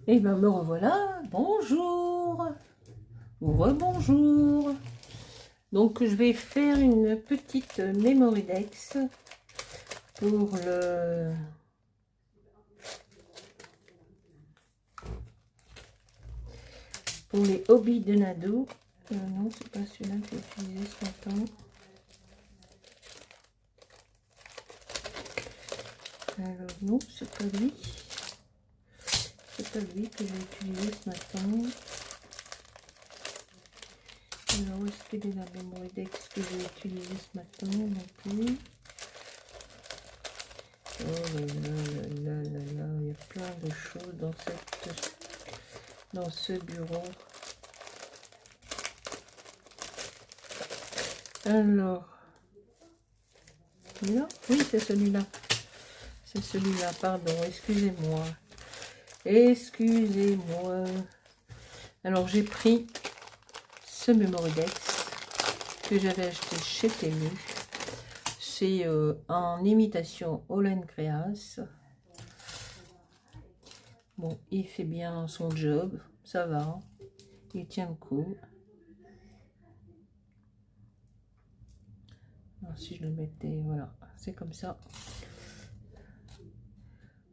Et ben me revoilà, bonjour ou rebonjour. Donc je vais faire une petite memory dex pour les hobbies de Nado. Non, c'est pas celui-là que j'ai utilisé ce matin. Alors non, c'est pas lui. C'est pas lui que j'ai utilisé ce matin. Alors, où est-ce qu'il est la memory dex que j'ai utilisé ce matin non plus? Oh là là là là là, il y a plein de choses dans ce bureau. Alors, là, oui, c'est celui-là. C'est celui-là, pardon, excusez-moi. Excusez-moi. Alors, j'ai pris ce memory dex que j'avais acheté chez Temu. C'est en imitation Holland Creas. Bon, il fait bien son job, ça va. Il tient le coup. Alors, si je le mettais, voilà, c'est comme ça.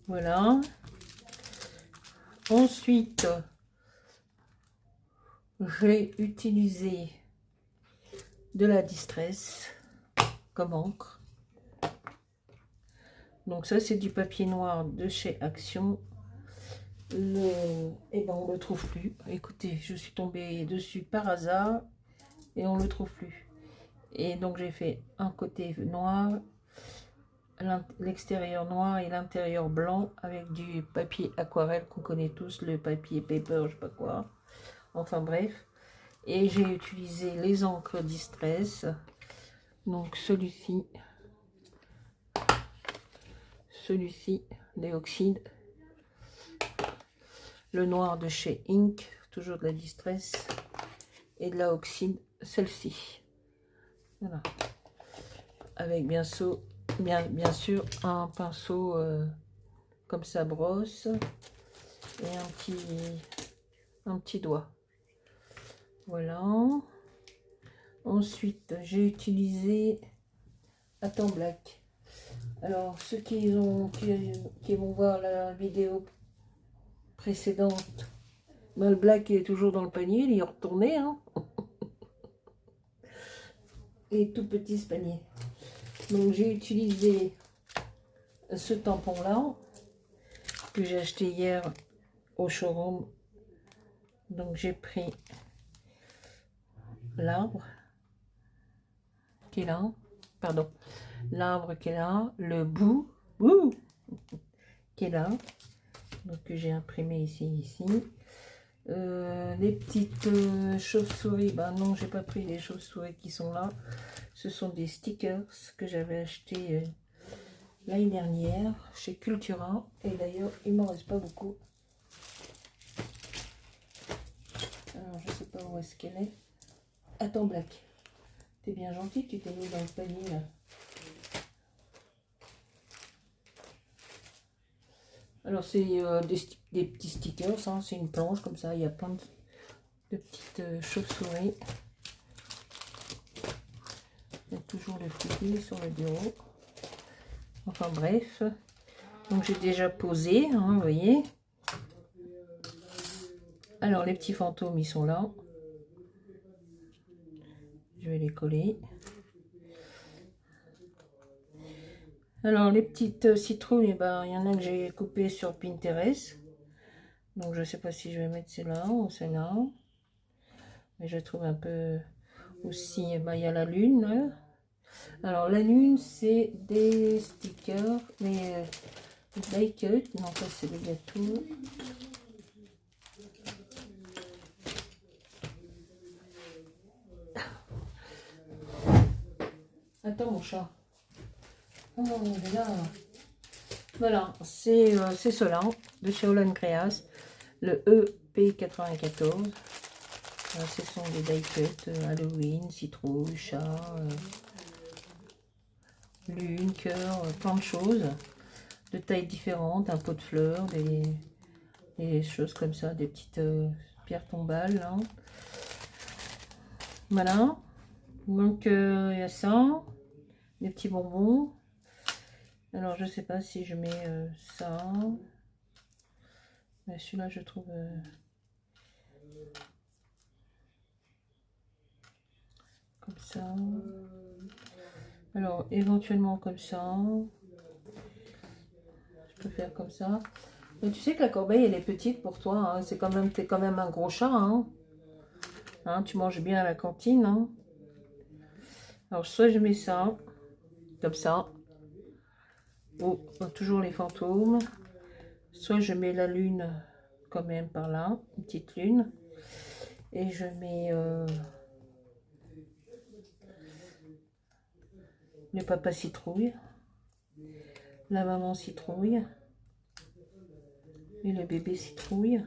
Voilà. Ensuite, j'ai utilisé de la distress comme encre. Donc ça, c'est du papier noir de chez Action. Et ben on le trouve plus. Écoutez, je suis tombée dessus par hasard et on le trouve plus. Et donc j'ai fait un côté noir, l'extérieur noir et l'intérieur blanc avec du papier aquarelle qu'on connaît tous, le papier paper, je sais pas quoi. Enfin bref. Et j'ai utilisé les encres Distress. Donc celui-ci, les oxydes. Le noir de chez Ink, toujours de la Distress. Et de la oxyde, celle-ci. Voilà. Avec bien sûr un pinceau comme ça brosse. Et un petit doigt. Voilà. Ensuite, j'ai utilisé Attends Black. Alors, ceux qui vont voir la vidéo précédente, ben, le black est toujours dans le panier, il est retourné. Hein. Et tout petit ce panier. Donc, j'ai utilisé ce tampon-là que j'ai acheté hier au showroom. Donc, j'ai pris l'arbre qui est là. Pardon. L'arbre qui est là, le bout qui est là, donc que j'ai imprimé ici. Les petites chauves-souris, ben non, j'ai pas pris les chauves-souris qui sont là. Ce sont des stickers que j'avais acheté l'année dernière chez Cultura, et d'ailleurs il m'en reste pas beaucoup. Alors je sais pas où est-ce qu'elle est. Attends Black, t'es bien gentil, tu t'es mis dans le panier là. Alors c'est des petits stickers, hein, c'est une planche comme ça, il y a plein de petites chauves-souris. Il y a toujours le foutu sur le bureau. Enfin bref, donc j'ai déjà posé, hein, vous voyez. Alors les petits fantômes, ils sont là. Je vais les coller. Alors les petites citrouilles, eh ben, il y en a que j'ai coupé sur Pinterest. Donc je ne sais pas si je vais mettre celle-là ou celle-là. Mais je trouve un peu aussi, eh ben, il y a la lune. Là. Alors la lune, c'est des stickers, mais die cut. Non, ça c'est des gâteaux. Attends mon chat. Oh là. Voilà, c'est cela de chez Holland Creas, le EP94. Ce sont des die cut, Halloween, citrouille, chat, lune, cœur, plein de choses de tailles différentes, un pot de fleurs, des choses comme ça, des petites pierres tombales, là. Voilà. Donc, il y a ça, des petits bonbons. Alors, je sais pas si je mets ça. Mais celui-là, je trouve... comme ça. Alors, éventuellement comme ça. Je peux faire comme ça. Mais tu sais que la corbeille, elle est petite pour toi. Hein. C'est quand même, t'es quand même un gros chat. Hein. Hein, tu manges bien à la cantine. Hein. Alors, soit je mets ça, comme ça. Ou toujours les fantômes. Soit je mets la lune quand même par là. Une petite lune. Et je mets le papa citrouille. La maman citrouille. Et le bébé citrouille.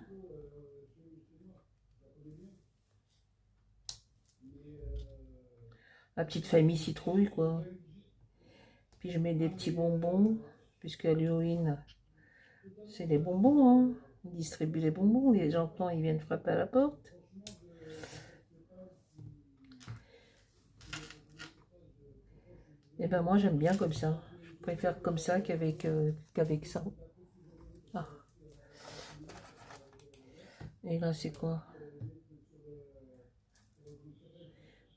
La petite famille citrouille, quoi. Puis je mets des petits bonbons, puisque à l'Halloween, c'est des bonbons, hein. On distribue les bonbons, les enfants, ils viennent frapper à la porte. Et ben moi, j'aime bien comme ça. Je préfère comme ça qu'avec ça. Ah. Et là, c'est quoi?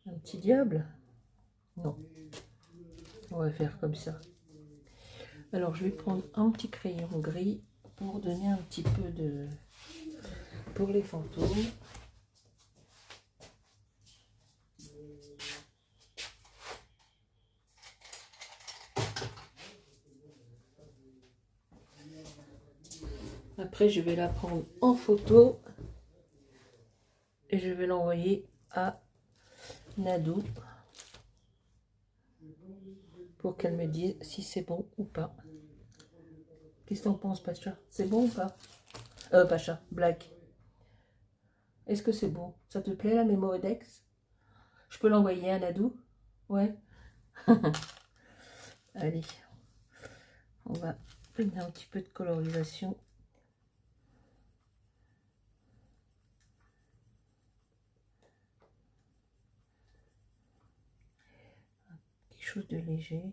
Un petit diable? Non. On va faire comme ça. Alors, je vais prendre un petit crayon gris pour donner un petit peu de... pour les fantômes. Après, je vais la prendre en photo et je vais l'envoyer à Nadou pour qu'elle me dise si c'est bon ou pas. Qu'est-ce que t'en penses, Pacha? C'est bon ou pas? Pacha, Black. Est-ce que c'est bon? Ça te plaît la Mémodex? Je peux l'envoyer à Nadou? Ouais. Allez, on va prendre un petit peu de colorisation. Quelque chose de léger.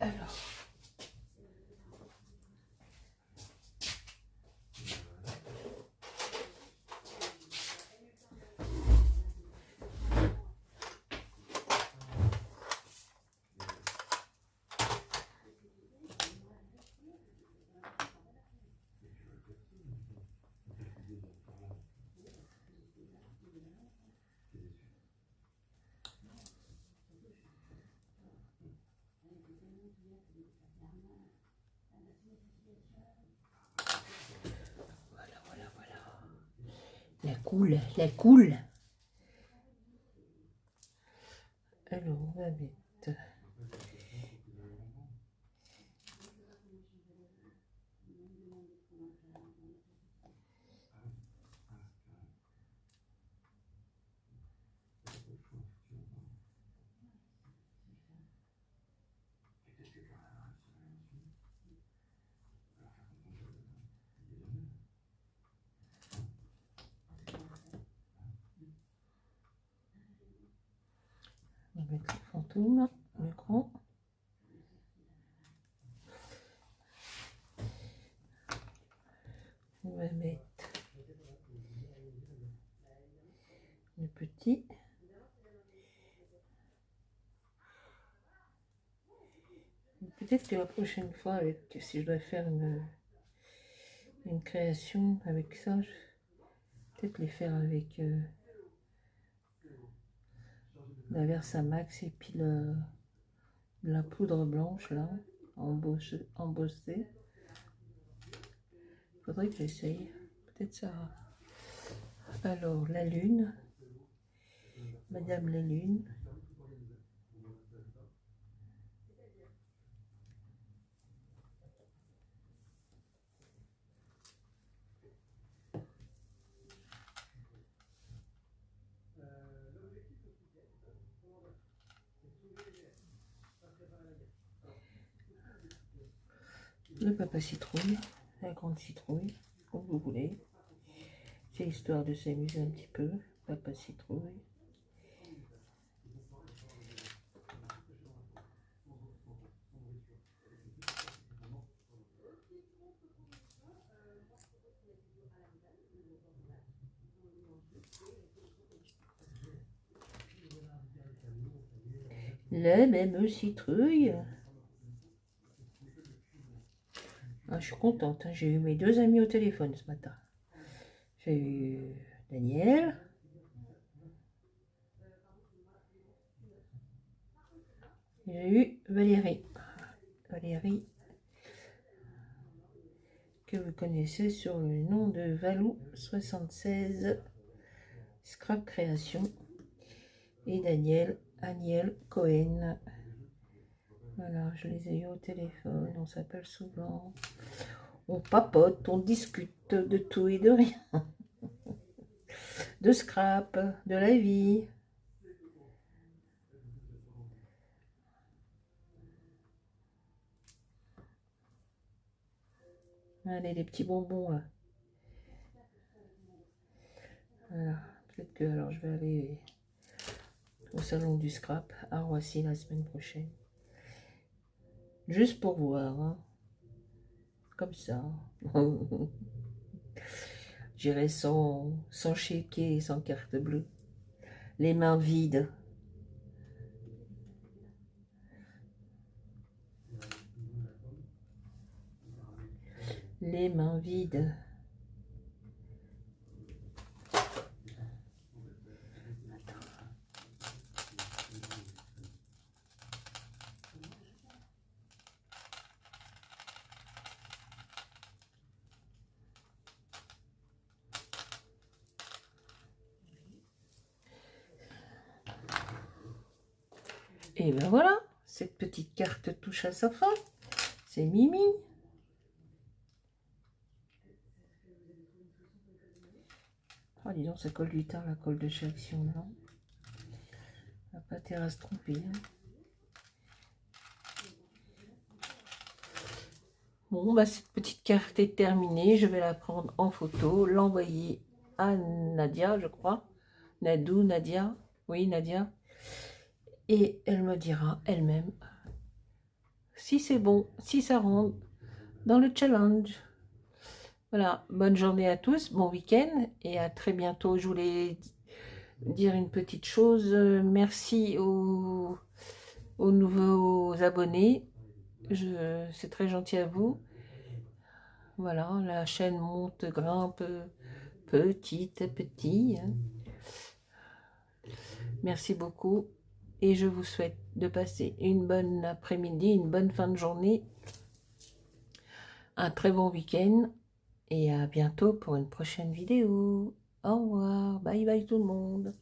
Alors, voilà. La cool. Alors, on va mettre... On va mettre le fantôme, le grand. On va mettre le petit. Peut-être que la prochaine fois, si je dois faire une création avec ça, je vais peut-être les faire avec la Versamax et puis la poudre blanche là, embossée. Faudrait que j'essaye. Peut-être ça. Alors, la lune. Madame la lune. Le papa citrouille, la grande citrouille, comme vous voulez. C'est histoire de s'amuser un petit peu. Papa citrouille. La même citrouille. Ah, je suis contente, hein. J'ai eu mes 2 amis au téléphone ce matin. J'ai eu Daniel. J'ai eu Valérie. Valérie, que vous connaissez sur le nom de Valou76 Scrap Création. Et Daniel, Aniel Cohen. Voilà, je les ai eu au téléphone, on s'appelle souvent. On papote, on discute de tout et de rien. De scrap, de la vie. Allez, les petits bonbons là. Voilà, peut-être que alors je vais aller au salon du scrap à Roissy la semaine prochaine. Juste pour voir, hein. Comme ça. J'irai sans chéquier et sans carte bleue. Les mains vides. Les mains vides. Et ben voilà, cette petite carte touche à sa fin. C'est Mimi. Oh, dis donc, ça colle du temps, la colle de chez Action, non? On va pas intérêt à se tromper. Hein. Bon, bah, cette petite carte est terminée. Je vais la prendre en photo, l'envoyer à Nadia, je crois. Nadou, Nadia. Oui, Nadia. Et elle me dira elle-même si c'est bon, si ça rentre dans le challenge. Voilà, bonne journée à tous, bon week-end et à très bientôt. Je voulais dire une petite chose. Merci aux nouveaux abonnés. C'est très gentil à vous. Voilà, la chaîne monte, grimpe petit à petit. Hein. Merci beaucoup. Et je vous souhaite de passer une bonne après-midi, une bonne fin de journée, un très bon week-end et à bientôt pour une prochaine vidéo. Au revoir, bye bye tout le monde.